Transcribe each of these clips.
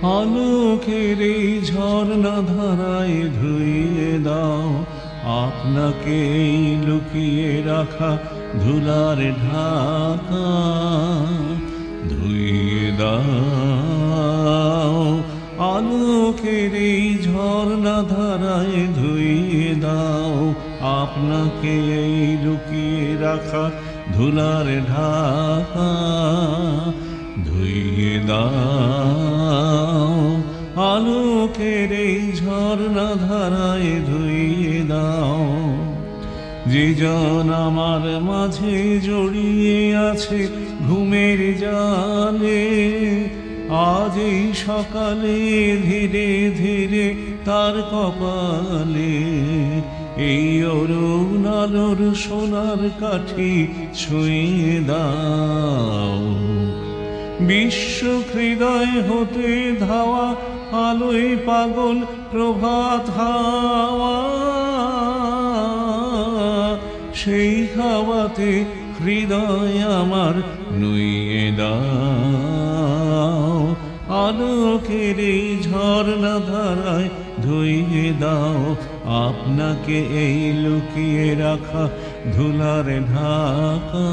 আলোকের এই ঝর্ণা ধারায় ধুইয়ে দাও আপনাকে এই লুকিয়ে রাখা ধুলার ঢাকা। ধুইয়ে দাও আলোকের এই ঝর্ণা ধারায় ধুইয়ে দাও আপনাকে এই লুকিয়ে রাখা ধুলার ঢাকা। ধুইয়ে দাও আলোকের এই ঝর্ণা ধারায় ধুইয়ে দাও। যে জন আমার মাঝে জড়িয়ে আছে ঘুমের জালে, আজ এই সকালে ধীরে ধীরে তার কপালে এই অরুণ আলোর সোনার কাঠি ছুঁয়ে দাও। বিশ্ব হৃদয় হতে ধাওয়া আলোয় পাগল প্রভাত হাওয়া, সেই হাওয়াতে হৃদয় আমার নুইয়ে দাও। আলোকের এই ঝর্ণা ধারায় ধুইয়ে দাও আপনাকে এই লুকিয়ে রাখা ধুলার ঢাকা।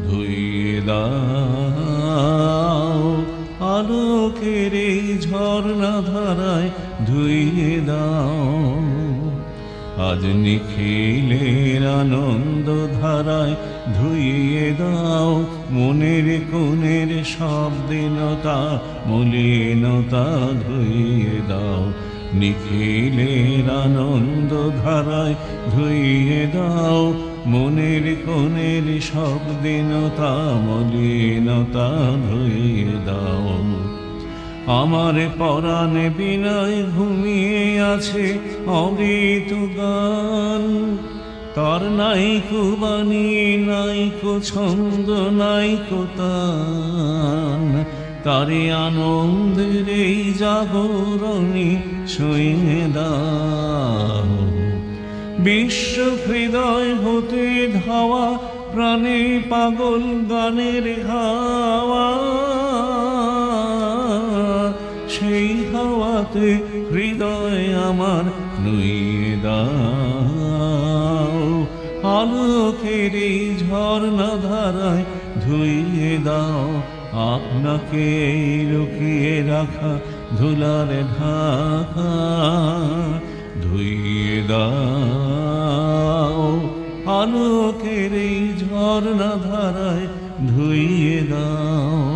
ধুইয়ে দাও আলোকের এই ঝর্ণা ধারায় ধুইয়ে দাও। আজ নিখিলের আনন্দ ধারায় ধুইয়ে দাও মনের কোণের সব দীনতা মলিনতা ধুইয়ে দাও। নিখিলের আনন্দ ধারায় ধুইয়ে দাও মনের কোণের সব দীনতা মলিনতা ধুইয়ে দাও। আমার পরাণে বিনয় ঘুমিয়ে আছে অমৃত গান, তার নাইকো বাণী নাইকো ছন্দ নাইকো তান। তারে আনন্দের এই জাগরণী ছুঁয়ে দাও। বিশ্ব হৃদয় হতে ধাওয়া প্রাণে পাগল গানের হাওয়া, সেই হাওয়াতে হৃদয় আমার নুইয়ে দাও। আলোকের এই ঝর্ণা ধারায় ধুইয়ে দাও আপনাকে এই লুকিয়ে রাখা ধুলার ঢাকা। ধুইয়ে দাও আলোকের এই ঝর্ণা ধারায় ধুইয়ে দাও।